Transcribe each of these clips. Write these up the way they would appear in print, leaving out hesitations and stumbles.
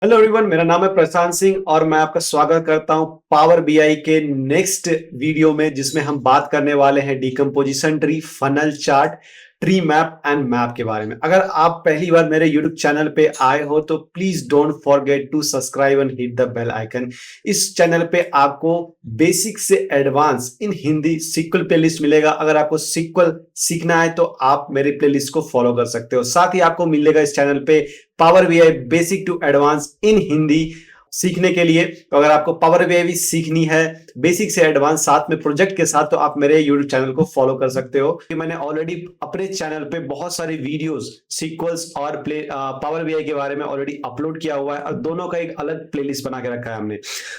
Hello everyone, मेरा नाम है प्रशांत सिंह और मैं आपका स्वागत करता हूं पावर बीआई के नेक्स्ट वीडियो में, जिसमें हम बात करने वाले हैं decomposition tree, funnel chart, tree map and map के बारे में। अगर आप पहली बार मेरे यूट्यूब चैनल पे आए हो तो please don't forget to subscribe and hit the bell icon. इस चैनल पे आपको बेसिक से advance in Hindi SQL playlist मिलेगा। अगर आपको सीक्वल सीखना है तो आप मेरी प्लेलिस्ट को फॉलो कर सकते हो। साथ ही आपको मिलेगा इस चैनल पे power BI basic to advance in Hindi सीखने के लिए। तो अगर आपको पावर बीआई भी सीखनी है बेसिक से एडवांस साथ में प्रोजेक्ट के साथ, तो आप मेरे यूट्यूब चैनल को फॉलो कर सकते हो। मैंने ऑलरेडी अपने चैनल पे बहुत सारे वीडियोस सीक्वल्स और पावर बीआई के बारे में ऑलरेडी अपलोड किया हुआ है और दोनों का एक अलग प्लेलिस्ट बना के रखा है हमने।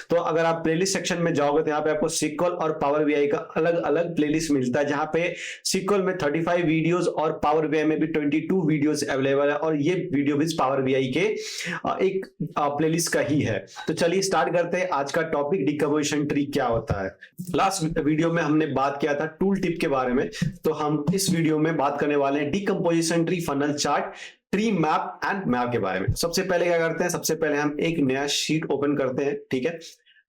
तो अगर आप प्लेलिस्ट सेक्शन में जाओगे तो यहाँ पे आपको सीक्वल और पावर बीआई का अलग अलग प्लेलिस्ट मिलता है, जहां पे सीक्वल में 35 वीडियोस और पावर बीआई में भी 22 वीडियोस अवेलेबल है। और ये वीडियो भी पावर बीआई के एक प्लेलिस्ट का ही है। तो चलिए स्टार्ट करते हैं। आज का टॉपिक डिकम्पोजिशन ट्री क्या होता है। लास्ट वीडियो में हमने बात किया था टूल टिप के बारे में, तो हम इस वीडियो में बात करने वाले हैं decomposition tree, funnel chart, tree map and map के बारे में। सबसे पहले क्या करते हैं, सबसे पहले हम एक नया शीट ओपन करते हैं, ठीक है।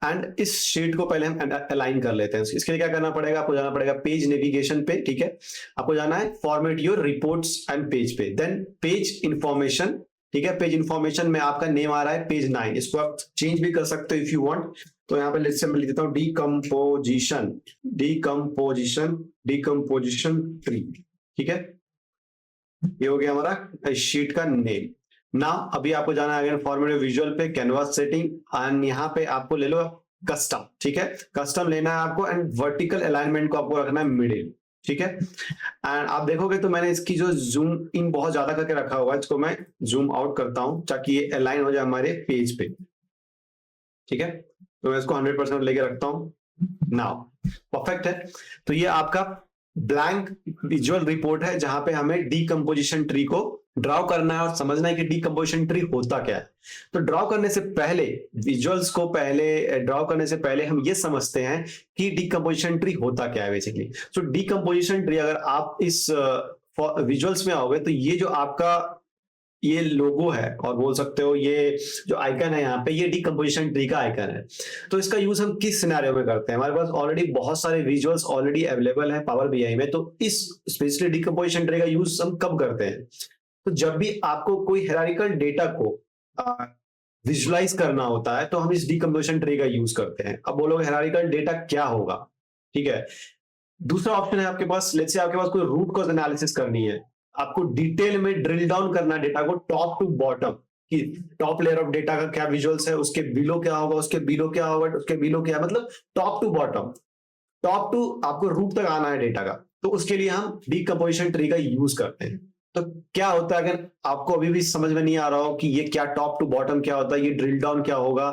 एंड इस शीट को पहले हम अलाइन कर लेते हैं। इसके लिए क्या करना पड़ेगा, आपको जाना पड़ेगा पेज नेविगेशन पे, ठीक है। आपको जाना है format your reports and page पे, देन पेज इंफॉर्मेशन, ठीक है। पेज इंफॉर्मेशन में आपका नेम आ रहा है पेज 9, इसको आप चेंज भी कर सकते हो इफ यू वांट। तो यहाँ पे लेट्स से मैं लिख देता हूँ डिकम्पोजिशन डिकम्पोजिशन डिकम्पोजिशन ट्री, ठीक है। ये हो गया हमारा शीट का नेम। ना अभी आपको जाना है फॉर्मेट विजुअल पे, कैनवास सेटिंग, एंड यहाँ पे आपको ले लो कस्टम, ठीक है। कस्टम लेना है आपको एंड वर्टिकल अलाइनमेंट को आपको रखना है मिडिल, ठीक है। एंड आप देखोगे तो मैंने इसकी जो जूम इन बहुत ज्यादा करके रखा हुआ है, इसको मैं जूम आउट करता हूं ताकि ये अलाइन हो जाए हमारे पेज पे, ठीक है। तो मैं इसको 100% लेके रखता हूं। नाउ परफेक्ट है। तो ये आपका ब्लैंक विजुअल रिपोर्ट है जहां पे हमें डीकम्पोजिशन ट्री को ड्रॉ करना है और समझना है कि डीकम्पोजिशन ट्री होता क्या है। तो ड्रॉ करने से पहले, विजुअल्स को पहले ड्रॉ करने से पहले हम ये समझते हैं कि डीकम्पोजिशन ट्री होता क्या है बेसिकली। सो डीकम्पोजिशन ट्री, अगर आप इस विजुअल्स में आओगे तो ये जो आपका ये लोगो है और बोल सकते हो ये जो आइकन है यहाँ पे, ये डीकम्पोजिशन ट्री का आइकन है। तो इसका यूज हम किस सिनेरियो में करते हैं, हमारे पास ऑलरेडी बहुत सारे विजुअल्स ऑलरेडी अवेलेबल है पावर बीआई में। तो इस स्पेशली डीकम्पोजिशन ट्री का यूज हम कब करते हैं, तो जब भी आपको कोई हायरार्किकल डेटा को विजुअलाइज करना होता है तो हम इस डीकम्पोजिशन ट्री का यूज करते हैं। अब बोलोगे हायरार्किकल डेटा क्या होगा, ठीक है। दूसरा ऑप्शन है आपके पास, लेट्स से आपके पास कोई रूट कॉज एनालिसिस करनी है, आपको डिटेल में ड्रिल डाउन करना डेटा को टॉप टू बॉटम, कि टॉप लेयर ऑफ डेटा का क्या विजुअल्स है, उसके बिलो क्या होगा, उसके बिलो क्या होगा, उसके बिलो क्या, मतलब top to bottom, top to आपको रूट तक आना है डेटा का। तो उसके लिए हम डीकम्पोजिशन ट्री का यूज करते हैं। तो क्या होता है, अगर आपको अभी भी समझ में नहीं आ रहा हो कि ये क्या टॉप टू बॉटम क्या होता है, ये ड्रिल डाउन क्या होगा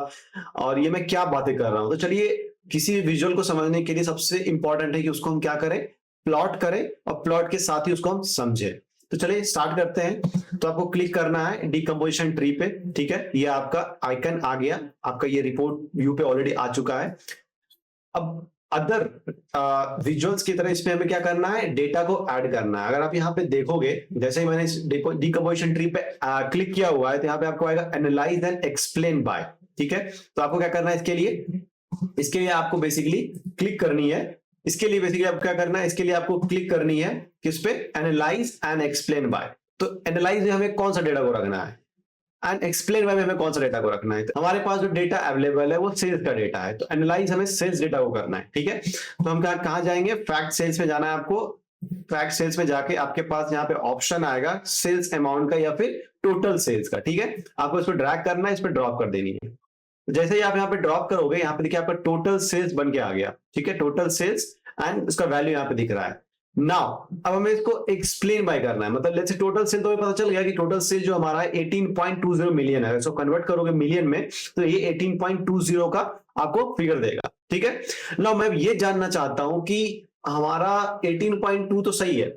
और ये मैं क्या बातें कर रहा हूं, तो चलिए किसी भी विजुअल को समझने के लिए सबसे इंपॉर्टेंट है कि उसको हम क्या करें, प्लॉट करें और प्लॉट के साथ ही उसको हम समझें। तो चलिए स्टार्ट करते हैं। तो आपको क्लिक करना है डीकम्पोजिशन ट्री पे, ठीक है। ये आपका आइकन आ गया, आपका ये रिपोर्ट व्यू पे ऑलरेडी आ चुका है। अब अदर विजुअल्स की तरह इसमें हमें क्या करना है, डेटा को ऐड करना है। अगर आप यहाँ पे देखोगे, जैसे ही मैंने डीकम्पोजिशन ट्री पे क्लिक किया हुआ है तो यहाँ पे आपको आएगा एनालाइज एंड एक्सप्लेन बाय, ठीक है। तो आपको क्या करना है इसके लिए आपको बेसिकली क्लिक करनी है। इसके लिए बेसिकली आपको क्या करना है, इसके लिए आपको क्लिक करनी है किस पे, एनालाइज एंड एक्सप्लेन बाय। तो एनालाइज में हमें कौन सा डेटा को रखना है एंड एक्सप्लेन बाय में हमें कौन सा डेटा को रखना है। तो हमारे पास जो डेटा अवेलेबल है वो सेल्स का डेटा है, तो एनालाइज हमें सेल्स डेटा को करना है, ठीक है। तो हम कहाँ जाएंगे, फैक्ट सेल्स में जाना है आपको। फैक्ट सेल्स में जाके आपके पास यहाँ पे ऑप्शन आएगा सेल्स अमाउंट का या फिर टोटल सेल्स का, ठीक है। आपको इस पर ड्रैग करना है, इस पर ड्रॉप कर देनी है। जैसे ही आप यहाँ पे ड्रॉप करोगे, यहाँ पे देखिए आपका टोटल सेल्स बन के आ गया, ठीक है। टोटल सेल्स एंड उसका वैल्यू यहाँ पे दिख रहा है। नाउ अब हमें इसको एक्सप्लेन बाय करना है, मतलब लेट्स से टोटल सेल तो हमें पता चल गया कि टोटल सेल जो हमारा 18.20 मिलियन है। इसको कन्वर्ट करोगे मिलियन में तो ये 18.20 का आपको फिगर देगा, ठीक है। नाउ मैं ये जानना चाहता हूं कि हमारा 18.2 तो सही है,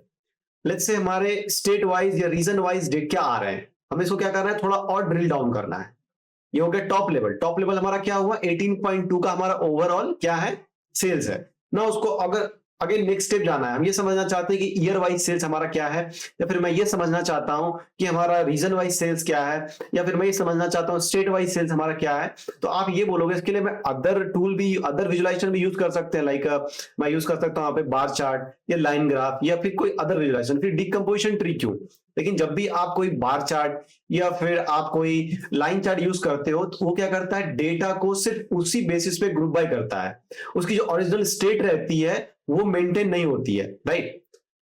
लेट्स से हमारे स्टेट वाइज या रीजन वाइज डेट क्या आ रहे हैं, हमें इसको क्या करना है, थोड़ा और ड्रिल डाउन करना है। ये हो गया टॉप लेवल। टॉप लेवल हमारा क्या हुआ, 18.2 का हमारा ओवरऑल क्या है, सेल्स है ना। उसको अगर अगेन नेक्स्ट स्टेप जाना है, हम ये समझना चाहते हैं कि ईयर वाइज सेल्स हमारा क्या है, या फिर मैं ये समझना चाहता हूं कि हमारा रीजन वाइज सेल्स क्या है, या फिर मैं ये समझना चाहता हूं स्टेट वाइज सेल्स हमारा क्या है। तो आप ये बोलोगे, इसके लिए मैं अदर टूल भी, अदर विजुलाइजेशन भी यूज कर सकते हैं। लाइक मैं यूज कर सकता हूं यहाँ पे बार चार्ट या लाइन ग्राफ या फिर कोई अदर विजुलाइजेशन। फिर डिकम्पोजिशन ट्री क्यों? लेकिन जब भी आप कोई बार चार्ट या फिर आप कोई लाइन चार्ट यूज करते हो तो वो क्या करता है, डेटा को सिर्फ उसी बेसिस पे ग्रुप बाय करता है, उसकी जो ओरिजिनल स्टेट रहती है वो मेंटेन नहीं होती है, राइट।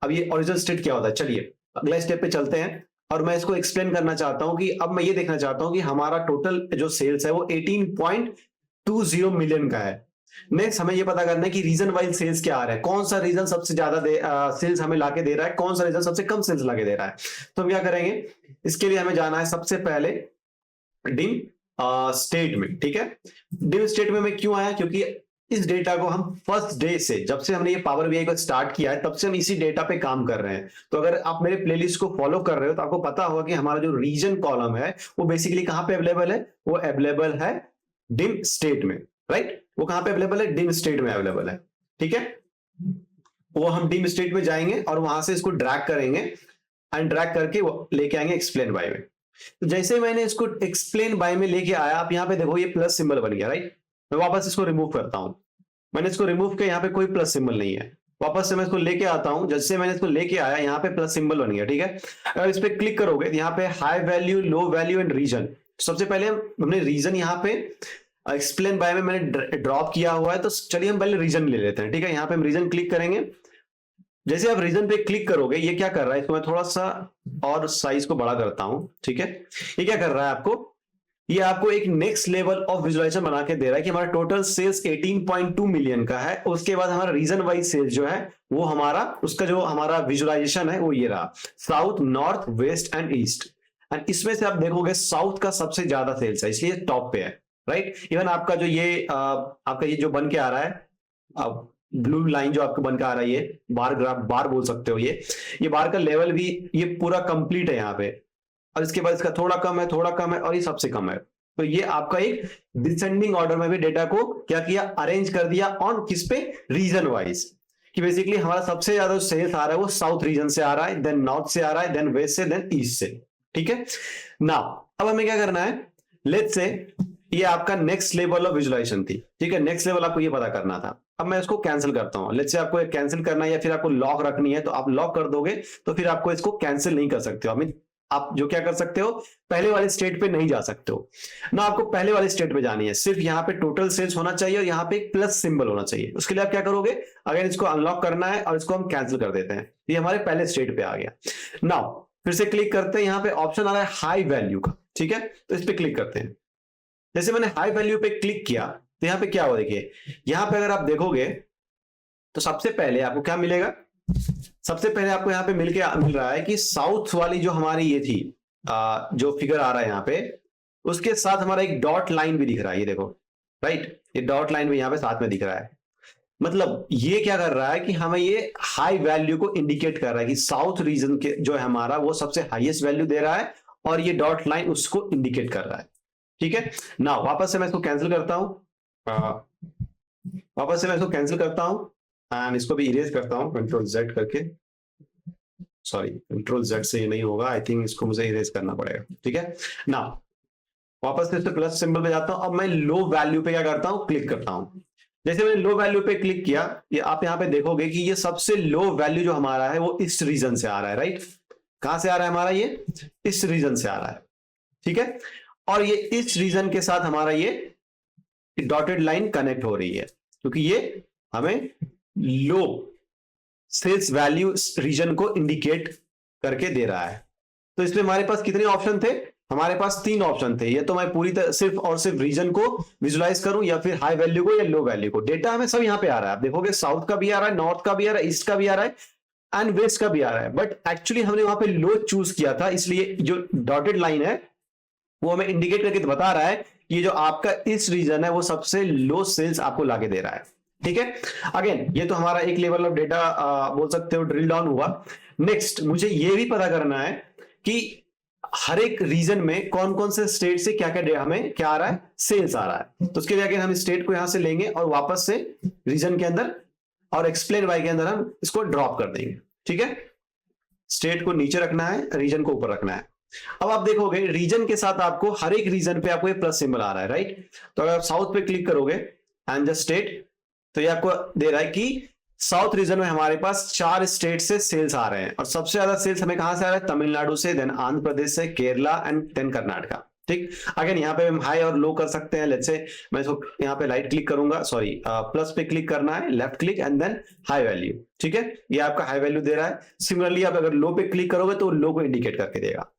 अब ये ओरिजिनल स्टेट क्या होता है, चलिए अगला स्टेप पे चलते हैं और मैं इसको एक्सप्लेन करना चाहता हूं कि अब मैं ये देखना चाहता हूं कि हमारा टोटल जो सेल्स है वो 18.20 मिलियन का है। नेक्स्ट हमें ये पता करना है कि रीजन वाइज सेल्स क्या आ रहा है, कौन सा रीजन सबसे ज्यादा सेल्स हमें लाके दे रहा है, कौन सा रीजन सबसे कम सेल्स लाके दे रहा है। तो हम क्या करेंगे, इसके लिए हमें जाना है सबसे पहले डिम स्टेट में, ठीक है। डिम स्टेट में मैं क्यों आया, क्योंकि इस डेटा को हम फर्स्ट डे से, जब से हमने ये पावर बीआई को स्टार्ट किया है तब से हम इसी डेटा पे काम कर रहे हैं। तो अगर आप मेरे प्लेलिस्ट को फॉलो कर रहे हो तो आपको पता होगा कि हमारा जो रीजन कॉलम है वो बेसिकली कहां पे अवेलेबल है, वो अवेलेबल है डिम स्टेट में, राइट। वो कहां पे अवेलेबल है, डिम स्टेट में अवेलेबल है, ठीक है। वो हम डिम स्टेट में जाएंगे और वहां से इसको ड्रैग करेंगे एंड ड्रैग करके लेके आएंगे एक्सप्लेन बाय में। तो जैसे ही मैंने इसको एक्सप्लेन बाय में लेके आया, आप यहाँ पे देखो ये प्लस सिंबल बन गया, राइट। मैं वापस इसको रिमूव करता हूं, मैंने इसको रिमूव किया, यहाँ पे कोई प्लस सिंबल नहीं है। वापस से मैं इसको लेके आता हूं, जैसे मैंने इसको लेके आया यहाँ पे प्लस सिंबल बन गया, ठीक है। अगर इस पे क्लिक करोगे तो यहाँ पे high value, low value and region. सबसे पहले हमने रीजन यहाँ पे एक्सप्लेन बाय में मैंने ड्रॉप किया हुआ है, तो चलिए हम पहले रीजन ले लेते हैं, ठीक है। यहाँ पे हम रीजन क्लिक करेंगे। जैसे आप रीजन पे क्लिक करोगे ये क्या कर रहा है, इसको मैं थोड़ा सा और साइज को बड़ा करता हूं, ठीक है। ये क्या कर रहा है आपको, ये आपको एक नेक्स्ट लेवल ऑफ विजुअलाइजेशन बना के दे रहा है कि हमारा टोटल सेल्स 18.2 मिलियन का है। उसके बाद हमारा रीजन वाइज सेल्स जो है वो हमारा, उसका जो हमारा विजुअलाइजेशन है वो ये रहा, south, north, west and east. And इसमें से आप देखोगे साउथ का सबसे ज्यादा सेल्स है, इसलिए टॉप पे है, राइट। इवन आपका जो ये आपका ये जो बन के आ रहा है, अब ब्लू लाइन जो आपको बन के आ रहा है, ये बार ग्राफ, बार बोल सकते हो, ये बार का लेवल भी ये पूरा कंप्लीट है यहाँ पे। और इसके बाद इसका थोड़ा कम है, थोड़ा कम है, और ये सबसे कम है। तो ये आपका एक डिसेंडिंग ऑर्डर में भी डेटा को क्या किया, अरेंज कर दिया ऑन किस पे, रीजन वाइज। कि बेसिकली हमारा सबसे ज्यादा सेल्स आ रहा है वो साउथ रीजन से आ रहा है, देन नॉर्थ से आ रहा है, देन वेस्ट से, देन ईस्ट से, ठीक है। नाउ अब हमें क्या करना है, लेट्स से ये आपका नेक्स्ट लेवल ऑफ विजुअलाइजेशन थी, ठीक है। नेक्स्ट लेवल आपको ये पता करना था। अब मैं इसको कैंसिल करता हूं, लेट्स से आपको कैंसिल करना है या फिर आपको लॉक रखनी है, तो आप लॉक कर दोगे तो फिर आपको इसको कैंसिल नहीं कर सकते हो। आप जो क्या कर सकते हो, पहले वाले स्टेट पे नहीं जा सकते हो ना, आपको पहले वाले स्टेट पे जानी है। सिर्फ यहाँ पे टोटल सेल्स होना चाहिए और यहाँ पे एक प्लस सिंबल होना चाहिए। उसके लिए आप क्या करोगे, अगर इसको अनलॉक करना है और इसको हम कैंसिल कर देते हैं, ये हमारे पहले स्टेट पे आ गया। नाउ फिर से क्लिक करते हैं, यहाँ पे ऑप्शन आ रहा है हाई वैल्यू का, ठीक है। तो इस पे क्लिक करते हैं। जैसे मैंने हाई वैल्यू पे क्लिक किया तो यहाँ पे क्या हो, देखिए यहाँ पे अगर आप देखोगे तो सबसे पहले आपको क्या मिलेगा, सबसे पहले आपको यहाँ पे मिल रहा है कि साउथ वाली जो हमारी ये थी, जो फिगर आ रहा है यहाँ पे, उसके साथ हमारा एक डॉट लाइन भी दिख रहा है, ये देखो, राइट। ये डॉट लाइन भी यहाँ पे साथ में दिख रहा है। मतलब ये क्या कर रहा है कि हमें ये हाई वैल्यू को इंडिकेट कर रहा है कि साउथ रीजन के जो है हमारा वो सबसे हाईएस्ट वैल्यू दे रहा है, और ये डॉट लाइन उसको इंडिकेट कर रहा है, ठीक है ना। वापस से मैं इसको कैंसिल करता हूं, वापस से मैं इसको कैंसिल करता हूं एंड इसको भी इरेज करता हूं कंट्रोल जेड करके। सॉरी, कंट्रोल जेड से ये नहीं होगा, आई थिंक इसको मुझे इरेज करना पड़ेगा, ठीक है ना। वापस से इसको प्लस सिंबल पे जाता हूं। अब मैं लो वैल्यू पे क्या करता हूं, क्लिक करता हूं। जैसे मैंने लो वैल्यू पे क्लिक किया, ये आप यहाँ पे देखोगे कि ये सबसे लो वैल्यू जो हमारा है वो इस रीजन से आ रहा है, राइट। कहां से आ रहा है हमारा, ये इस रीजन से आ रहा है, ठीक है। और ये इस रीजन के साथ हमारा ये डॉटेड लाइन कनेक्ट हो रही है, क्योंकि ये हमें लो सेल्स वैल्यू रीजन को इंडिकेट करके दे रहा है। तो इसमें हमारे पास कितने ऑप्शन थे, हमारे पास 3 ऑप्शन थे। ये तो मैं पूरी तरह सिर्फ और सिर्फ रीजन को विजुलाइज करूं या फिर हाई वैल्यू को या लो वैल्यू को। डेटा हमें सब यहां पे आ रहा है, आप देखोगे साउथ का भी आ रहा है, नॉर्थ का भी आ रहा है, ईस्ट का भी आ रहा है एंड वेस्ट का भी आ रहा है। बट एक्चुअली हमने वहां पे लो चूज किया था, इसलिए जो डॉटेड लाइन है वो हमें इंडिकेट करके बता रहा है कि ये जो आपका इस रीजन है वो सबसे लो सेल्स आपको लाके दे रहा है, ठीक है। अगेन ये तो हमारा एक लेवल ऑफ डेटा बोल सकते हो ड्रिल डाउन हुआ। नेक्स्ट मुझे ये भी पता करना है कि हर एक रीजन में कौन कौन से स्टेट से क्या क्या हमें क्या आ रहा है, सेल्स आ रहा है। तो उसके लिए अगेन हम स्टेट को यहां से लेंगे और वापस से रीजन के अंदर और एक्सप्लेन बाय के अंदर हम इसको ड्रॉप कर देंगे। ठीक है, स्टेट को नीचे रखना है, रीजन को ऊपर रखना है। अब आप देखोगे रीजन के साथ आपको हर एक रीजन पे आपको ये प्लस सिंबल आ रहा है, राइट। तो अगर आप साउथ पे क्लिक करोगे एंड द स्टेट, तो ये आपको दे रहा है कि साउथ रीजन में हमारे पास 4 स्टेट से सेल्स आ रहे हैं, और सबसे ज्यादा सेल्स हमें कहां से आ रहा है, तमिलनाडु से, देन आंध्र प्रदेश से, केरला एंड देन कर्नाटका। ठीक, अगेन यहाँ पे हम हाई और लो कर सकते हैं। लेट्स से मैं इसको यहाँ पे राइट क्लिक करूंगा, सॉरी प्लस पे क्लिक करना है, left click and then high value. ठीक है, ये आपका हाई वैल्यू दे रहा है। सिमिलरली आप अगर लो पे क्लिक करोगे तो लो को इंडिकेट करके देगा।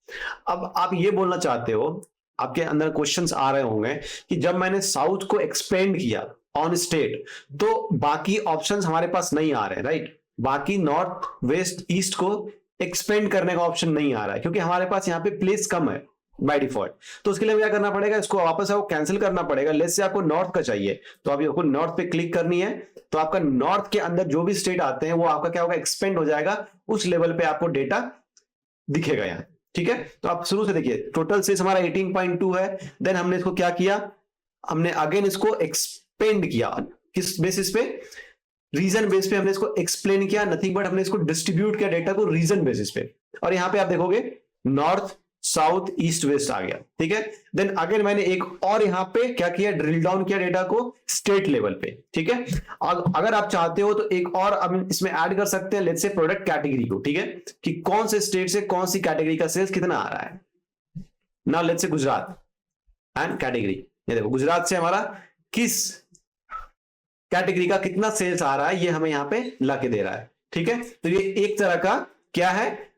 अब आप ये बोलना चाहते हो, आपके अंदर क्वेश्चंस आ रहे होंगे कि जब मैंने साउथ को एक्सपेंड किया ऑन स्टेट तो बाकी ऑप्शंस हमारे पास नहीं आ रहे, राइट। बाकी नॉर्थ वेस्ट ईस्ट को एक्सपेंड करने का ऑप्शन नहीं आ रहा है, क्योंकि हमारे पास यहाँ पे प्लेस कम है बाय डिफॉल्ट। तो उसके लिए क्या करना पड़ेगा, इसको वापस आपको कैंसिल करना पड़ेगा। लेट्स से आपको नॉर्थ का चाहिए, तो अभी आपको नॉर्थ पे क्लिक करनी है, तो आपका नॉर्थ के अंदर जो भी स्टेट आते हैं वो आपका क्या होगा, एक्सपेंड हो जाएगा, उस लेवल पे आपको डेटा दिखेगा यहाँ। ठीक है, तो आप शुरू से देखिए, टोटल सेल्स हमारा 18.2 है। देन हमने इसको क्या किया, हमने अगेन इसको एक्सपेंड किया, किस बेसिस पे, रीजन बेस पे हमने इसको एक्सप्लेन किया, नथिंग बट हमने इसको डिस्ट्रीब्यूट किया डेटा को रीजन बेसिस पे। और यहाँ पे आप देखोगे नॉर्थ साउथ ईस्ट वेस्ट आ गया। ठीक है, देन अगेन मैंने एक और यहाँ पे क्या किया, ड्रिल डाउन किया डेटा को स्टेट लेवल पे। ठीक है, अगर आप चाहते हो तो एक और अब इसमें ऐड कर सकते हैं, लेट्स से प्रोडक्ट कैटेगरी को। ठीक है, कि कौन से स्टेट से कौन सी कैटेगरी का सेल्स कितना आ रहा है। Now let's say Gujarat and category, ये देखो गुजरात से हमारा किस कैटेगरी का कितना सेल्स आ रहा है, ये हमें यहाँ पे लाके दे रहा है। ठीक है, तो ये एक तरह का क्या है,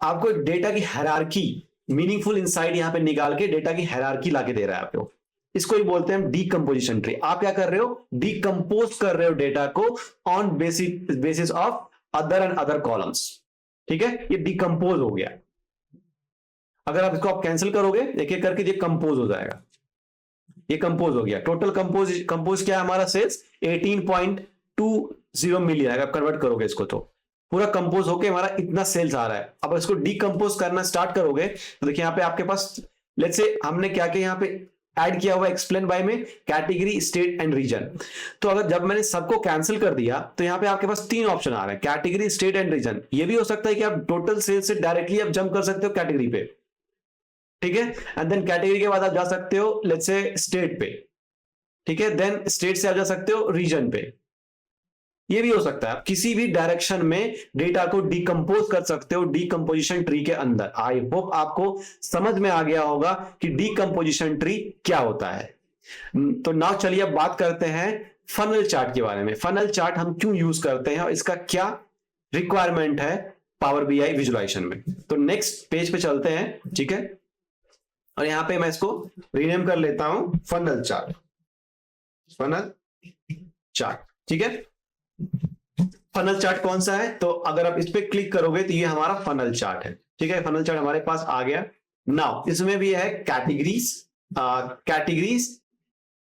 आपको डेटा की हायरार्की, मीनिंगफुल इनसाइट यहां पे निकाल के डेटा की हायरार्की लाके दे रहा है आपको। इसको ही बोलते हैं डीकंपोजिशन ट्री। आप क्या कर रहे हो, डीकंपोज कर रहे हो डेटा को on basis of other and other columns. ठीक है, ये डीकंपोज हो गया। अगर आप इसको आप कैंसिल करोगे एक एक करके, ये कंपोज हो जाएगा, ये कंपोज हो गया। टोटल कंपोज क्या है हमारा, सेल्स 18.20 मिलियन। अगर आप कन्वर्ट करोगे इसको तो पूरा कंपोज होके हमारा इतना सेल्स आ रहा है। अब इसको डीकंपोज करना स्टार्ट करोगे तो देखिए यहाँ पे आपके पास, लेट्स से हमने क्या किया, यहाँ पे ऐड किया हुआ एक्सप्लेन बाय में कैटेगरी स्टेट एंड रीजन। तो अगर जब मैंने सबको कैंसिल कर दिया तो यहाँ पे आपके पास 3 ऑप्शन आ रहे हैं, कैटेगरी स्टेट एंड रीजन। ये भी हो सकता है कि आप टोटल सेल्स से डायरेक्टली आप जंप कर सकते हो कैटेगरी पे। ठीक है, एंड देन कैटेगरी के बाद आप जा सकते हो लेट्स से स्टेट पे। ठीक है, देन स्टेट से आप जा सकते हो रीजन पे। ये भी हो सकता है, आप किसी भी डायरेक्शन में डेटा को डीकंपोज कर सकते हो डीकंपोजिशन ट्री के अंदर। आई होप आपको समझ में आ गया होगा कि डीकंपोजिशन ट्री क्या होता है। तो नाउ चलिए अब बात करते हैं फनल चार्ट के बारे में। फनल चार्ट हम क्यों यूज करते हैं और इसका क्या रिक्वायरमेंट है पावर बीआई विजुअलाइजेशन में। तो नेक्स्ट पेज पे चलते हैं। ठीक है, और यहां पे मैं इसको रीनेम कर लेता हूं फनल चार्ट, फनल चार्ट। ठीक है, फनल चार्ट कौन सा है, तो अगर आप इस पे क्लिक करोगे तो ये हमारा फनल चार्ट है। ठीक है, फनल चार्ट हमारे पास आ गया। नाउ इसमें भी है कैटेगरीज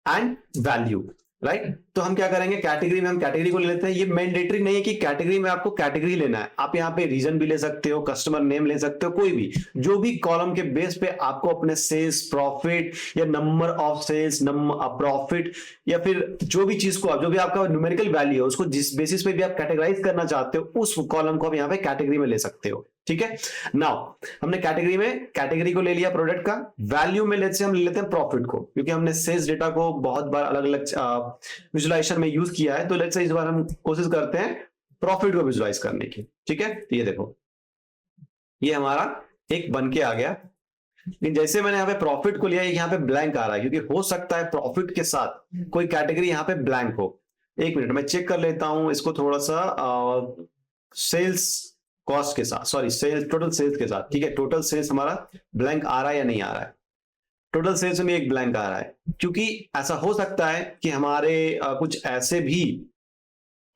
एंड वैल्यू, राइट। तो हम क्या करेंगे, कैटेगरी में हम कैटेगरी को ले लेते हैं। ये मैंडेटरी नहीं है कि कैटेगरी में आपको कैटेगरी लेना है, आप यहाँ पे रीजन भी ले सकते हो, कस्टमर नेम ले सकते हो, कोई भी जो भी कॉलम के बेस पे आपको अपने सेल्स, प्रॉफिट या नंबर ऑफ सेल्स, प्रॉफिट या फिर जो भी चीज को जो भी आपका न्यूमेरिकल वैल्यू है उसको जिस बेसिस पे भी आप कैटेगराइज करना चाहते हो उस कॉलम को आप यहाँ पे कैटेगरी में ले सकते हो। ठीक है, नाउ हमने कैटेगरी को ले लिया प्रोडक्ट का। वैल्यू में लेट्स से हम ले लेते हैं प्रॉफिट को, क्योंकि हमने सेल्स डेटा को बहुत बार अलग अलग विजुअलाइजेशन में यूज किया है। तो लेट्स से इस बार हम कोशिश करते हैं प्रॉफिट को विजुअलाइज करने की। ठीक है, तो ये देखो ये हमारा एक बन के आ गया। लेकिन जैसे मैंने यहाँ पे प्रॉफिट को लिया, यहाँ पे ब्लैंक आ रहा है, क्योंकि हो सकता है प्रॉफिट के साथ कोई कैटेगरी यहाँ पे ब्लैंक हो। एक मिनट मैं चेक कर लेता हूं इसको थोड़ा सा सेल्स कॉस्ट के साथ, सॉरी सेल्स, टोटल सेल्स के साथ। ठीक है, टोटल सेल्स हमारा ब्लैंक आ रहा है या नहीं आ रहा है। टोटल सेल्स में एक ब्लैंक आ रहा है, क्योंकि ऐसा हो सकता है कि हमारे कुछ ऐसे भी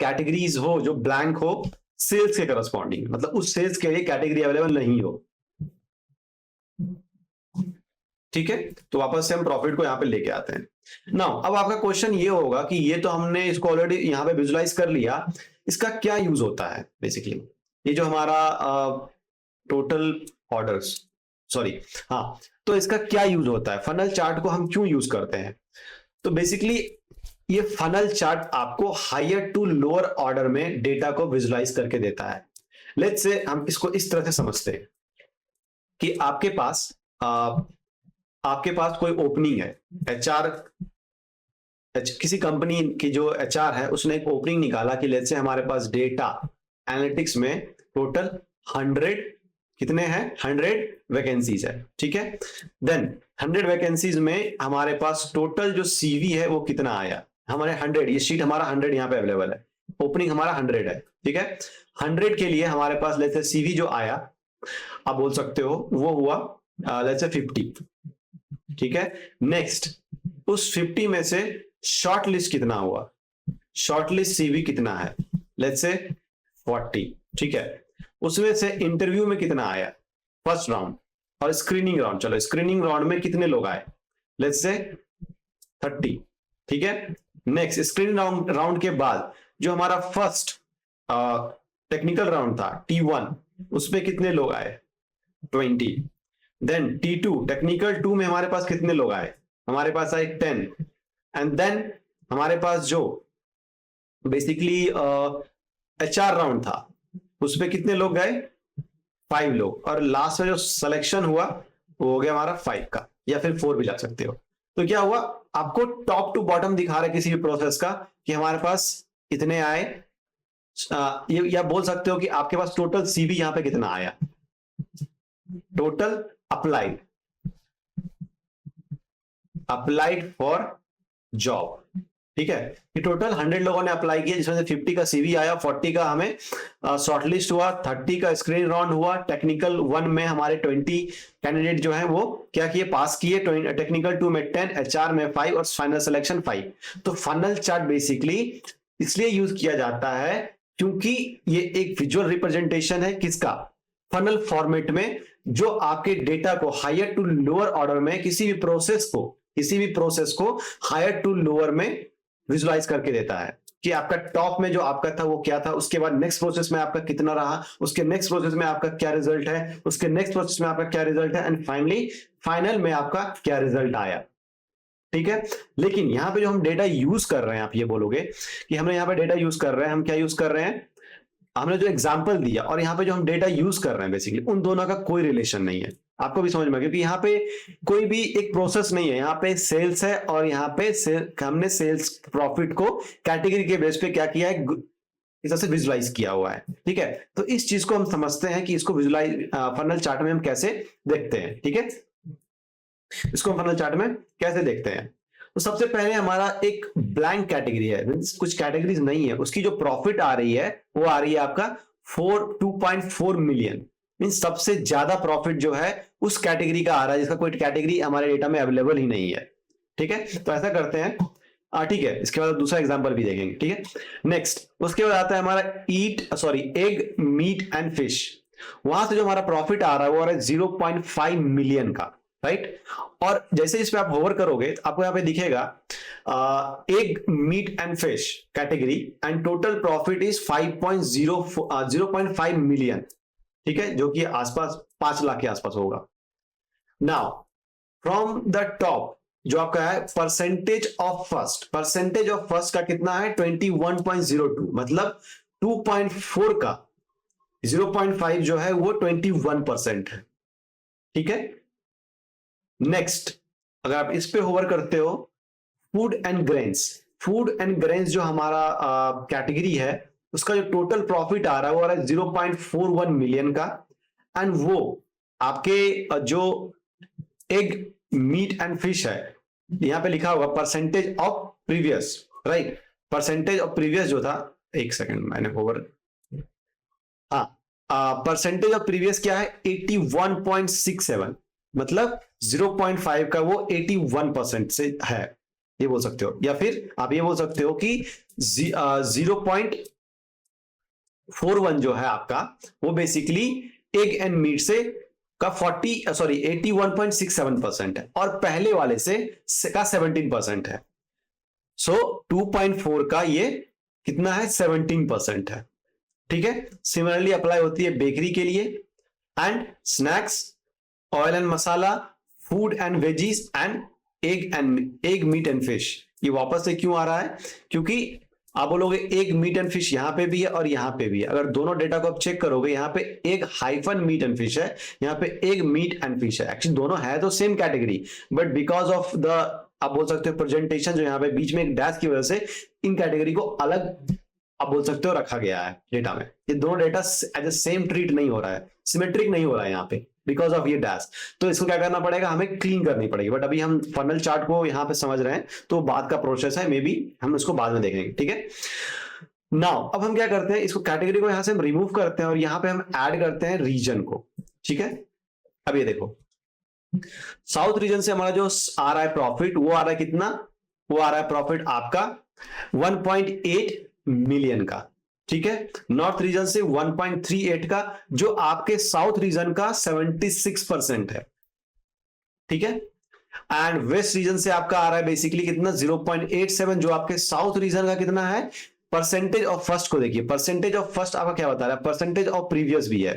कैटेगरीज हो जो ब्लैंक हो सेल्स के करस्पॉन्डिंग, मतलब उस सेल्स के लिए कैटेगरी अवेलेबल नहीं हो। ठीक है, तो वापस से हम प्रॉफिट को यहां पे लेके आते हैं। नाउ अब आपका क्वेश्चन ये होगा कि ये तो हमने इसको ऑलरेडी यहां पे विजुअलाइज कर लिया, इसका क्या यूज होता है। बेसिकली ये जो हमारा टोटल ऑर्डर्स, सॉरी हाँ, तो इसका क्या यूज होता है, फनल चार्ट को हम क्यों यूज करते हैं। तो बेसिकली ये फनल चार्ट आपको हायर टू लोअर ऑर्डर में डेटा को विजुलाइज करके देता है। लेट्स से हम इसको इस तरह से समझते हैं कि आपके पास कोई ओपनिंग है, एचआर किसी कंपनी की जो एचआर है उसने एक ओपनिंग निकाला कि लेट्स से हमारे पास डेटा एनालिटिक्स में टोटल 100 कितने हैं 100 वैकेंसीज है, ठीक है। देन 100 वैकेंसीज में हमारे पास टोटल जो सीवी है वो कितना आया, हमारे 100, ये शीट हमारा 100 यहाँ पे अवेलेबल है, ओपनिंग हमारा 100 है, ठीक है। 100 के लिए हमारे पास लेट्स से सीवी जो आया आप बोल सकते हो वो हुआ लेट्स से 50, ठीक है। नेक्स्ट उस 50 में से शॉर्ट लिस्ट कितना हुआ, शॉर्ट लिस्ट सीवी कितना है लेट्स से 40, ठीक है। उसमें से इंटरव्यू में कितना आया फर्स्ट राउंड, और स्क्रीनिंग राउंड, चलो स्क्रीनिंग राउंड में कितने लोग आए लेट्स से 30, ठीक है। नेक्स्ट स्क्रीनिंग राउंड के बाद जो हमारा फर्स्ट टेक्निकल राउंड था T1, उसमें कितने लोग आए 20। देन T2 टेक्निकल 2 में हमारे पास कितने लोग आए, हमारे पास आए 10। एंड देन हमारे पास जो बेसिकली HR राउंड था उसमें कितने लोग गए 5 लोग, और लास्ट में जो सिलेक्शन हुआ वो हो गया हमारा 5 का, या फिर 4 भी जा सकते हो। तो क्या हुआ, आपको टॉप टू बॉटम दिखा रहा है किसी भी प्रोसेस का कि हमारे पास इतने आए, या बोल सकते हो कि आपके पास टोटल सीवी यहां पे कितना आया, टोटल अप्लाइड फॉर जॉब, ठीक है। ये टोटल 100 लोगों ने अप्लाई किया जिसमें से 50 का सीवी आया, 40 का हमें शॉर्टलिस्ट हुआ, 30 का स्क्रीन राउंड हुआ, टेक्निकल 1 में हमारे 20 कैंडिडेट जो हैं वो क्या किए पास किए, टेक्निकल 2 में 10, एचआर में 5 और फाइनल सिलेक्शन 5। तो फनल चार्ट बेसिकली इसलिए यूज किया जाता है क्योंकि ये एक विजुअल रिप्रेजेंटेशन है किसका, फनल फॉर्मेट में, जो आपके डेटा को हायर टू लोअर ऑर्डर में किसी भी प्रोसेस को हायर टू लोअर में विजुलाइज करके देता है कि आपका टॉप में जो आपका था वो क्या था, उसके बाद नेक्स्ट प्रोसेस में आपका कितना रहा, उसके नेक्स्ट प्रोसेस में आपका क्या रिजल्ट है, उसके नेक्स्ट प्रोसेस में आपका क्या रिजल्ट है, एंड फाइनल में आपका क्या रिजल्ट आया, ठीक है। लेकिन यहां पे जो हम डेटा यूज कर रहे हैं, आप ये बोलोगे कि हमने यहां पे डेटा यूज कर रहे हैं, हम क्या यूज कर रहे हैं, हमने जो एग्जांपल दिया और यहाँ पे जो हम डेटा यूज कर रहे हैं बेसिकली उन दोनों का कोई रिलेशन नहीं है, आपको भी समझ में, क्योंकि यहाँ पे कोई भी एक प्रोसेस नहीं है, यहाँ पे सेल्स है और यहाँ पे हमने सेल्स प्रॉफिट को कैटेगरी के बेस पे क्या किया है, इस तरह से विजुलाइज किया हुआ है, ठीक है। तो इस चीज को हम समझते हैं कि इसको विजुलाइज फनल चार्ट में हम कैसे देखते हैं, ठीक है। इसको हम फनल चार्ट में कैसे देखते हैं, तो सबसे पहले हमारा एक ब्लैंक कैटेगरी है, कुछ कैटेगरीज नहीं है, उसकी जो प्रॉफिट आ रही है वो आ रही है आपका 2.4 मिलियन, मींस सबसे ज्यादा प्रॉफिट जो है उस कैटेगरी का आ रहा है जिसका कोई कैटेगरी हमारे डेटा में अवेलेबल ही नहीं है, ठीक है। तो ऐसा करते हैं, ठीक है, इसके बाद दूसरा एग्जांपल भी देखेंगे, ठीक है। नेक्स्ट उसके बाद आता है हमारा एग मीट एंड फिश, वहां से जो हमारा प्रॉफिट आ रहा है वो आ रहा है 0.5 मिलियन का, राइट। और जैसे इस पे आप होवर करोगे तो आपको यहाँ पे दिखेगा egg meat and fish category and total profit is 0.5 million, ठीक है, जो कि आसपास 5 लाख के आसपास होगा। नाउ फ्रॉम द टॉप जो आपका है परसेंटेज ऑफ फर्स्ट का कितना है 21.02, मतलब 2.4 का 0.5 जो है वो 21% है, ठीक है। नेक्स्ट अगर आप इस पे होवर करते हो फूड एंड ग्रेन्स जो हमारा कैटेगरी है उसका जो टोटल प्रॉफिट आ रहा है वो आ रहा है 0.41 मिलियन का, एंड वो आपके जो एग मीट एंड फिश है यहां पे लिखा होगा percentage of previous, right. Percentage of previous जो था, एक सेकंड मैंने होवर, परसेंटेज ऑफ प्रीवियस क्या है 81.67, मतलब 0.5 का वो 81% से है, ये बोल सकते हो, या फिर आप ये बोल सकते हो कि 0.41 जो है आपका वो बेसिकली एग एंड मीट से का 81.67% है और पहले वाले से का 17% है। सो 2.4 का ये कितना है 17% है, ठीक है। सिमिलरली अप्लाई होती है बेकरी के लिए and snacks, oil and masala, food and veggies and egg meat and fish, ये वापस से क्यों आ रहा है? क्योंकि आप बोलोगे एग मीट एंड फिश यहां पे भी है और यहां पे भी है। अगर दोनों डेटा को आप चेक करोगे, यहां पे egg hyphen meat and fish है, यहां पे एग मीट एंड फिश है। एक्चुअली दोनों है तो same category, but because of the, आप बोल सकते हो प्रेजेंटेशन, जो यहाँ पे बीच में एक डैश की वजह से इन कैटेगरी को अलग आप बोल सकते हो रखा गया है डेटा में। ये दोनों data as a same treat नहीं हो रहा है, सिमेट्रिक नहीं हो रहा है यहाँ पे बिकॉज ऑफ ये डैश। तो इसको क्या करना पड़ेगा, हमें क्लीन करनी पड़ेगी। बट अभी हम फनल चार्ट को यहाँ पे समझ रहे हैं, तो बाद का प्रोसेस है, मे बी हम इसको बाद में देखेंगे, ठीक है। नाउ अब हम क्या करते हैं, इसको कैटेगरी को यहां से हम रिमूव करते हैं और यहाँ पे हम ऐड करते हैं रीजन को, ठीक है। अब ये देखो, साउथ रीजन से हमारा जो आ रहा है प्रॉफिट, वो आ रहा है कितना? वो आ रहा है प्रॉफिट आपका 1.8 मिलियन का, ठीक है। नॉर्थ रीजन से 1.38 का, जो आपके साउथ रीजन का 76% है, ठीक है। एंड वेस्ट रीजन से आपका आ रहा है बेसिकली कितना? 0.87, जो आपके साउथ रीजन का कितना है? परसेंटेज ऑफ फर्स्ट को देखिए, परसेंटेज ऑफ फर्स्ट आपका क्या बता रहा है? परसेंटेज ऑफ प्रीवियस भी है।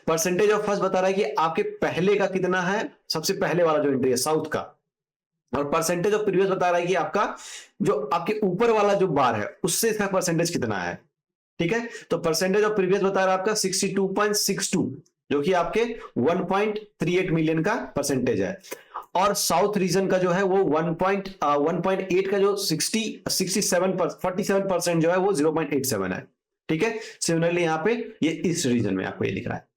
परसेंटेज ऑफ फर्स्ट बता रहा है कि आपके पहले का कितना है, सबसे पहले वाला जो एंट्री है साउथ का, और परसेंटेज ऑफ प्रीवियस बता रहा है कि आपका जो आपके ऊपर वाला जो बार है उससे इसका परसेंटेज कितना है, ठीक है। तो परसेंटेज ऑफ प्रीवियस बता रहा है आपका 62.62, जो कि आपके 1.38 मिलियन का परसेंटेज है। और साउथ रीजन का जो है वो 1.8 का जो 47% जो है वो 0.87 है, ठीक है। सिमिलरली यहाँ पे ये इस रीजन में आपको ये लिख रहा है।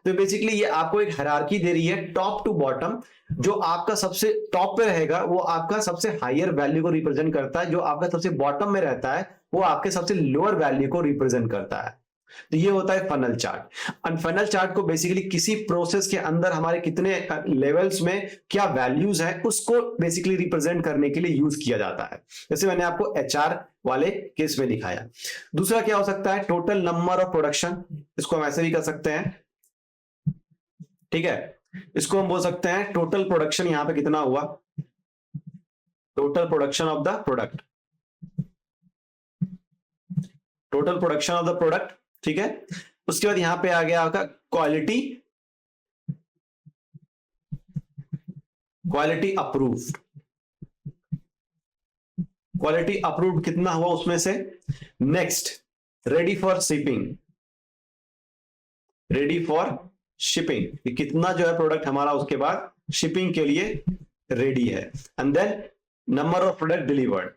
तो बेसिकली ये आपको एक हायरार्की दे रही है टॉप टू बॉटम। जो आपका सबसे टॉप पे रहेगा वो आपका सबसे हायर वैल्यू को रिप्रेजेंट करता है, जो आपका सबसे बॉटम में रहता है वो आपके सबसे लोअर वैल्यू को रिप्रेजेंट करता है। तो ये होता है फनल चार्ट। और फनल चार्ट को बेसिकली किसी प्रोसेस के अंदर हमारे कितने लेवल्स में क्या वैल्यूज है उसको बेसिकली रिप्रेजेंट करने के लिए यूज किया जाता है। जैसे मैंने आपको एचआर वाले केस में दिखाया। दूसरा क्या हो सकता है? टोटल नंबर ऑफ प्रोडक्शन, इसको हम ऐसे भी कर सकते हैं, ठीक है। इसको हम बोल सकते हैं टोटल प्रोडक्शन यहां पे कितना हुआ, total production of the product, total production of the product, ठीक है। उसके बाद यहां पे आ गया आपका quality, quality approved, quality approved कितना हुआ उसमें से। Next ready for shipping, ready for shipping, कितना जो है प्रोडक्ट हमारा उसके बाद शिपिंग के लिए रेडी है। And then number of product delivered,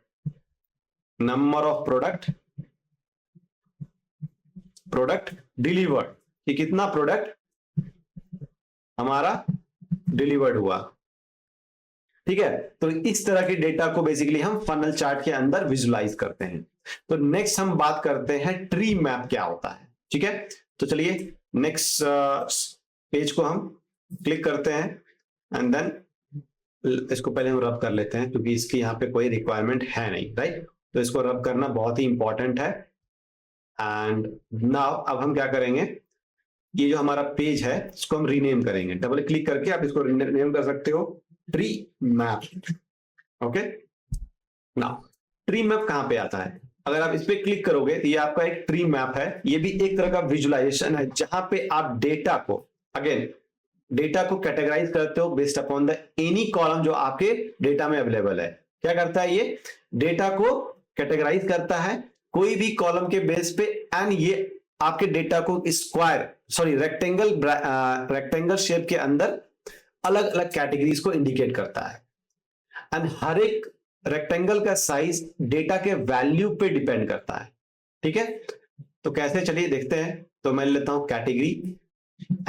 number of product delivered, कि कितना प्रोडक्ट हमारा डिलीवर्ड हुआ, ठीक है। तो इस तरह के डेटा को बेसिकली हम फनल चार्ट के अंदर विजुलाइज करते हैं। तो नेक्स्ट हम बात करते हैं ट्री मैप क्या होता है, ठीक है। तो चलिए नेक्स्ट पेज को हम क्लिक करते हैं एंड देन इसको पहले हम रब कर लेते हैं क्योंकि इसकी यहाँ पे कोई रिक्वायरमेंट है नहीं, राइट। तो इसको रब करना बहुत ही इंपॉर्टेंट है। एंड नाउ अब हम क्या करेंगे, ये जो हमारा पेज है इसको हम रीनेम करेंगे। डबल क्लिक करके आप इसको रीनेम कर सकते हो tree map, okay. Now tree map कहां पे आता है? अगर आप इस पे क्लिक करोगे तो ये आपका एक ट्री मैप है। ये भी एक तरह का विजुअलाइजेशन है जहां पे आप डेटा को, अगेन डेटा को कैटेगराइज करते हो based upon the any column जो आपके डेटा में अवेलेबल है। क्या करता है ये? डेटा को कैटेगराइज करता है कोई भी कॉलम के बेस पे, एंड ये आपके डेटा को स्क्वायर रेक्टेंगल शेप के अंदर अलग अलग कैटेगरीज को इंडिकेट करता है। एंड हर एक रेक्टेंगल का साइज डेटा के वैल्यू पे डिपेंड करता है, ठीक है। तो कैसे, चलिए देखते हैं। तो मैं लेता हूं कैटेगरी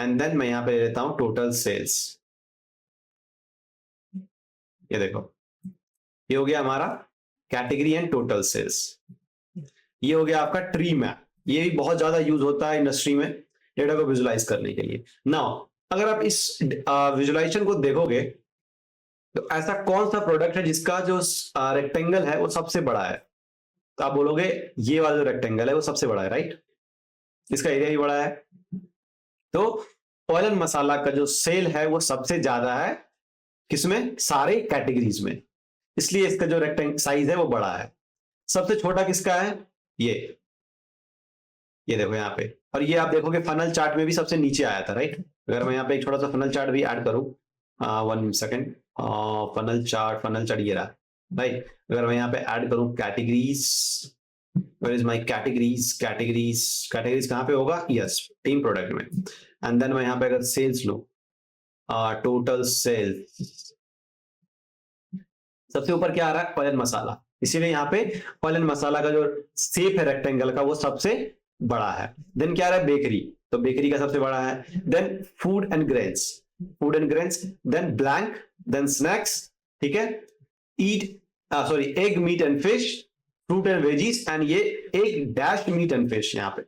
एंड देन मैं यहां पे ले लेता हूं टोटल सेल्स। ये देखो, ये हो गया हमारा कैटेगरी एंड टोटल सेल्स। ये हो गया आपका ट्री मैप। ये भी बहुत ज्यादा यूज होता है इंडस्ट्री में डेटा को विजुलाइज करने के लिए। नाउ अगर आप इस विजुलाइजेशन को देखोगे तो ऐसा कौन सा प्रोडक्ट है जिसका जो रेक्टेंगल है वो सबसे बड़ा है? तो आप बोलोगे ये वाला जो रेक्टेंगल है वो सबसे बड़ा है, राइट। इसका एरिया भी बड़ा है। तो ऑयल एंड मसाला का जो सेल है वो सबसे ज्यादा है किसमें? सारे कैटेगरीज में, इसलिए इसका जो रेक्टेंगल साइज है वो बड़ा है। सबसे छोटा किसका है? ये देखो यहाँ पे। और ये आप देखोगे फनल चार्ट में भी सबसे नीचे आया था, राइट। अगर मैं यहाँ पे एक छोटा सा फनल चार्ट भी ऐड करूं, 1 सेकेंड, फनल चार्ट ये रहा राइट। अगर मैं यहाँ पे ऐड करूं categories, where is my categories कहाँ पे होगा, यस टीम प्रोडक्ट में। एंड देन मैं यहाँ पे अगर सेल्स लूं, टोटल सेल्स, सबसे ऊपर क्या आ रहा है, ऑयल एंड मसाला, इसीलिए यहाँ पे ऑयल एंड मसाला का जो शेप है रेक्टेंगल का वो सबसे बड़ा है। देन क्या आ रहा है, बेकरी, तो बेकरी का सबसे बड़ा है। Then food and grains, then blank, then snacks, ठीक है, egg meat and fish, fruit and veggies, and ये एक डैश मीट एंड फिश यहाँ पे।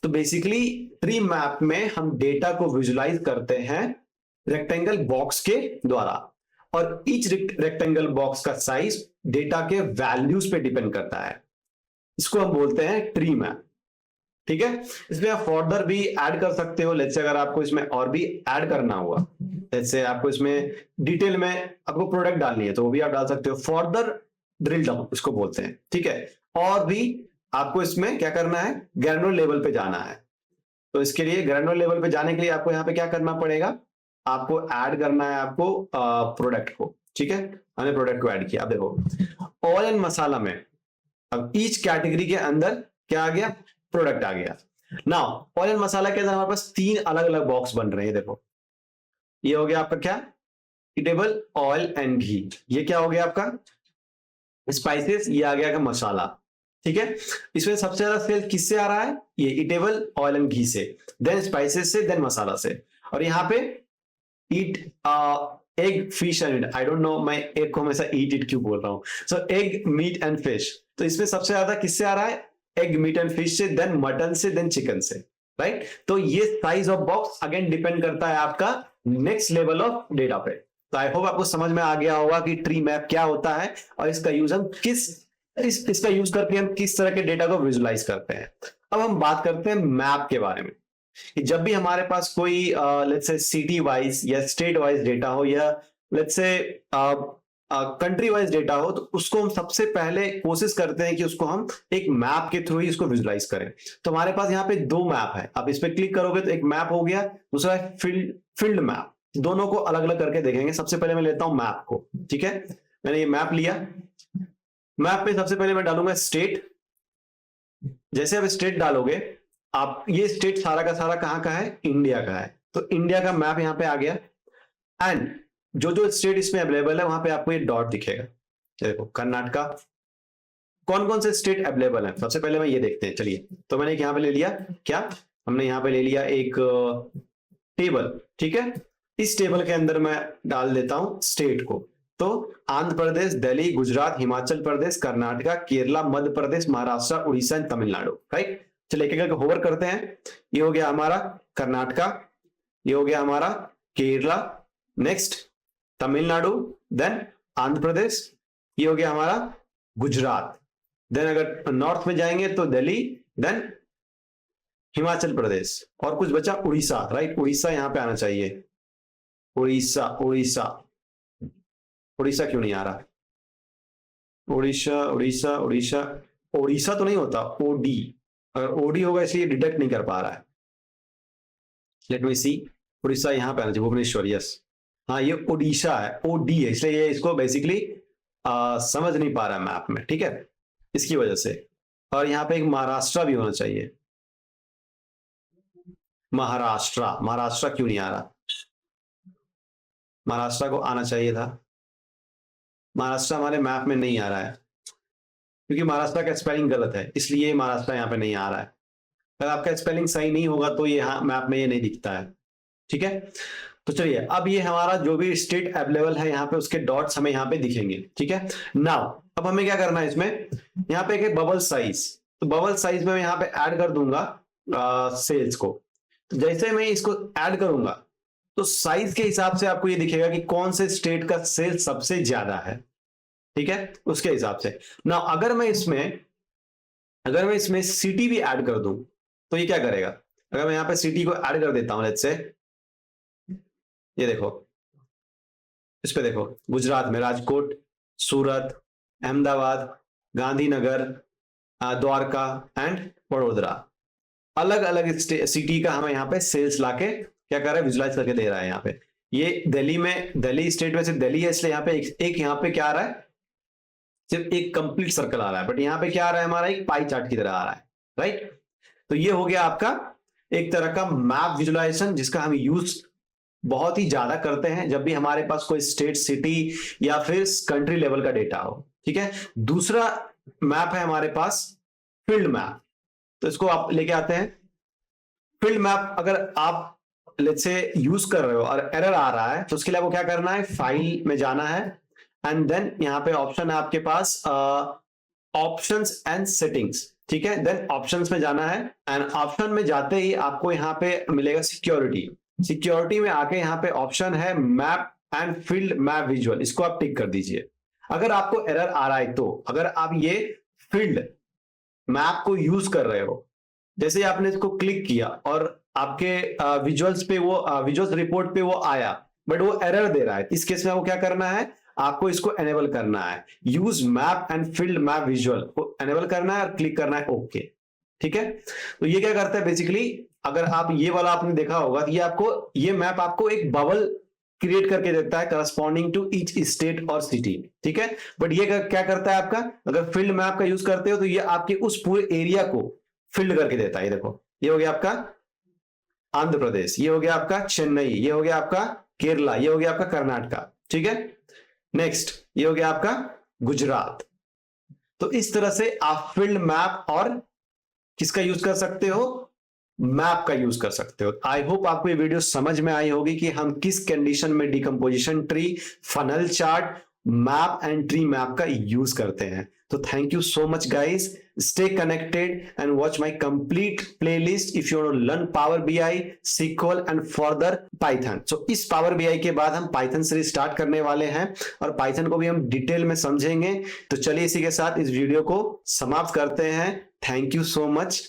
तो बेसिकली ट्री मैप में हम डेटा को विजुलाइज करते हैं रेक्टेंगल बॉक्स के द्वारा, और ईच रेक्टेंगल बॉक्स का साइज डेटा के वैल्यूज पे डिपेंड करता है। इसको हम बोलते हैं ट्री मैप, ठीक है। इसमें आप फर्दर भी ऐड कर सकते हो। लेट्स से अगर आपको इसमें और भी ऐड करना हुआ, लेट्स से आपको इसमें डिटेल में आपको प्रोडक्ट डालनी है तो वो भी आप डाल सकते हो। फर्दर ड्रिल डाउन इसको बोलते हैं, ठीक है। और भी आपको इसमें क्या करना है, ग्रैनुलर लेवल पे जाना है। तो इसके लिए ग्रैनुलर लेवल पे जाने के लिए आपको यहाँ पे क्या करना पड़ेगा, आपको ऐड करना है आपको प्रोडक्ट को, ठीक है। हमने प्रोडक्ट को ऐड किया। अब देखो ऑयल एंड मसाला में अब ईच कैटेगरी के अंदर क्या आ गया, प्रोडक्ट आ गया। नाउ ऑयल एंड मसाला के अंदर हमारे पास 3 अलग अलग बॉक्स बन रहे हैं। देखो ये हो गया आपका क्या, ईटेबल ऑयल एंड घी। ये क्या हो गया आपका स्पाइसेस, ये आ गया का मसाला, ठीक है। इसमें सबसे ज्यादा सेल किससे आ रहा है, ये ईटेबल ऑयल एंड घी से, देन स्पाइसेस से, देन मसाला से। और यहाँ पे eat egg fish and, I don't know मैं एग को हमेशा ईट इट क्यों बोल रहा हूं, सो एग मीट एंड फिश। तो इसमें सबसे ज्यादा किससे आ रहा है, एग मीट एंड फिश से, देन मटन से, देन चिकन से, राइट। तो ये size of box again depend करता है आपका नेक्स्ट लेवल ऑफ डेटा पे। तो आई होप आपको समझ में आ गया होगा कि ट्री मैप क्या होता है और इसका यूज हम इसका यूज करके हम किस तरह के डेटा को विजुलाइज करते हैं। अब हम बात करते हैं मैप के बारे में कि जब भी हमारे पास कोई लेट्स से सिटी वाइज या स्टेट वाइज डेटा हो या let's say country wise data हो, तो उसको हम सबसे पहले कोशिश करते हैं कि उसको हम एक मैप के थ्रू ही इसको विजुलाइज करें। तो हमारे पास यहाँ पे 2 मैप है, आप इस पर क्लिक करोगे तो एक मैप हो गया, दूसरा है फील्ड मैप। दोनों को अलग अलग करके देखेंगे। सबसे पहले मैं लेता हूं मैप को, ठीक है। मैंने ये मैप लिया, मैप पे सबसे पहले मैं डालूंगा स्टेट। जैसे आप स्टेट डालोगे, आप ये स्टेट सारा का सारा कहां का है, इंडिया का है। तो इंडिया का मैप यहां पे आ गया, एंड जो जो स्टेट इसमें अवेलेबल है वहां पे आपको ये डॉट दिखेगा। देखो कर्नाटका, कौन कौन से स्टेट अवेलेबल है सबसे पहले मैं ये देखते हैं। चलिए, तो मैंने यहां पे ले लिया, क्या हमने यहां पे ले लिया एक टेबल, ठीक है। इस टेबल के अंदर मैं डाल देता हूं स्टेट को। तो आंध्र प्रदेश, दिल्ली, गुजरात, हिमाचल प्रदेश, कर्नाटका, केरला, मध्य प्रदेश, महाराष्ट्र, उड़ीसा एंड तमिलनाडु, राइट। चलिए एक एक होवर करते हैं। ये हो गया हमारा कर्नाटका, ये हो गया हमारा केरला, नेक्स्ट तमिलनाडु, देन आंध्र प्रदेश, ये हो गया हमारा गुजरात, देन अगर नॉर्थ में जाएंगे तो दिल्ली, देन हिमाचल प्रदेश, और कुछ बचा उड़ीसा, राइट। उड़ीसा यहां पे आना चाहिए, उड़ीसा उड़ीसा उड़ीसा क्यों नहीं आ रहा, उड़ीसा उड़ीसा उड़ीसा उड़ीसा तो नहीं होता, ओडी, अगर ओडी होगा इसलिए डिटेक्ट नहीं कर पा रहा है। लेट मी सी, उड़ीसा यहां पे आना चाहिए, भुवनेश्वर, यस। हाँ ये ओडिशा है, ओडी है, इसलिए ये इसको बेसिकली समझ नहीं पा रहा है मैप में, ठीक है, इसकी वजह से। और यहाँ पे एक महाराष्ट्र भी होना चाहिए, महाराष्ट्र क्यों नहीं आ रहा, महाराष्ट्र को आना चाहिए था, महाराष्ट्र हमारे मैप में नहीं आ रहा है क्योंकि महाराष्ट्र का स्पेलिंग गलत है, इसलिए महाराष्ट्र यहाँ पे नहीं आ रहा है। अगर आपका स्पेलिंग सही नहीं होगा तो ये मैप में ये नहीं दिखता है, ठीक है। तो चलिए, अब ये हमारा जो भी स्टेट अवेलेबल है यहाँ पे उसके डॉट्स हमें यहाँ पे दिखेंगे, ठीक है। नाउ अब हमें क्या करना है, इसमें यहाँ पे एक बबल साइज, तो बबल साइज में मैं यहाँ पे ऐड कर दूंगा सेल्स को। तो जैसे मैं इसको ऐड करूंगा तो साइज के हिसाब से आपको ये दिखेगा कि कौन से स्टेट का सेल सबसे ज्यादा है, ठीक है, उसके हिसाब से। ना अगर मैं इसमें सिटी भी ऐड कर दूं तो ये क्या करेगा, अगर मैं यहाँ पे सिटी को ऐड कर देता हूं, लेट्स से ये देखो, इस पे देखो, गुजरात में राजकोट, सूरत, अहमदाबाद, गांधीनगर, द्वारका एंड वडोदरा, अलग अलग सिटी का हमें यहाँ पे सेल्स लाके क्या कर रहा है, विजुलाइज करके दे रहा है यहाँ पे। ये दिल्ली स्टेट में सिर्फ दिल्ली है, इसलिए यहाँ पे एक यहाँ पे क्या आ रहा है, सिर्फ एक कंप्लीट सर्कल आ रहा है, बट यहाँ पे क्या आ रहा है हमारा, एक पाई चार्ट की तरह आ रहा है, राइट। तो ये हो गया आपका एक तरह का मैप विजुअलाइजेशन, जिसका हम यूज बहुत ही ज्यादा करते हैं जब भी हमारे पास कोई स्टेट, सिटी या फिर कंट्री लेवल का डेटा हो, ठीक है। दूसरा मैप है हमारे पास फील्ड मैप, तो इसको आप लेके आते हैं। फील्ड मैप अगर आप लेट्स से यूज कर रहे हो और एरर आ रहा है, तो उसके लिए आपको क्या करना है, फाइल में जाना है एंड देन यहाँ पे ऑप्शन है आपके पास ऑप्शंस एंड सेटिंग्स, ठीक है। देन ऑप्शंस में जाना है एंड ऑप्शन में जाते ही आपको यहाँ पे मिलेगा सिक्योरिटी। सिक्योरिटी में आके यहाँ पे ऑप्शन है map and field map visual, इसको आप टिक कर दीजिए। अगर आपको एरर आ रहा है तो अगर आप ये फील्ड मैप को यूज कर रहे हो, जैसे आपने इसको क्लिक किया और आपके विजुअल्स पे वो विजुअल्स रिपोर्ट पे वो आया, बट वो एरर दे रहा है, इस केस में आपको क्या करना है, आपको इसको एनेबल करना है, use map and field map visual को एनेबल करना है और क्लिक करना है ओके, ठीक है। तो ये क्या करता है बेसिकली, अगर आप ये वाला आपने देखा होगा कि ये मैप आपको एक बबल क्रिएट करके देता है करस्पॉन्डिंग टू ईच स्टेट और सिटी, ठीक है। बट ये क्या करता है आपका, अगर फील्ड मैप का यूज करते हो तो ये आपके उस पूरे एरिया को फिल्ड करके देता है। ये देखो, ये हो गया आपका आंध्र प्रदेश, ये हो गया आपका चेन्नई, ये हो गया आपका केरला, ये हो गया आपका कर्नाटका, ठीक है। नेक्स्ट ये हो गया आपका गुजरात। तो इस तरह से आप फील्ड मैप और किसका यूज कर सकते हो, मैप का यूज कर सकते हो। आई होप आपको ये वीडियो समझ में आई होगी कि हम किस कंडीशन में decomposition tree, funnel chart, map and tree map का यूज करते हैं। तो thank you so much guys, stay connected and watch my complete playlist if you want to learn Power BI, SQL and further Python। so इस Power BI के बाद हम Python series start करने वाले हैं और Python को भी हम डिटेल में समझेंगे। तो चलिए इसी के साथ इस वीडियो को समाप्त करते हैं। Thank you so much.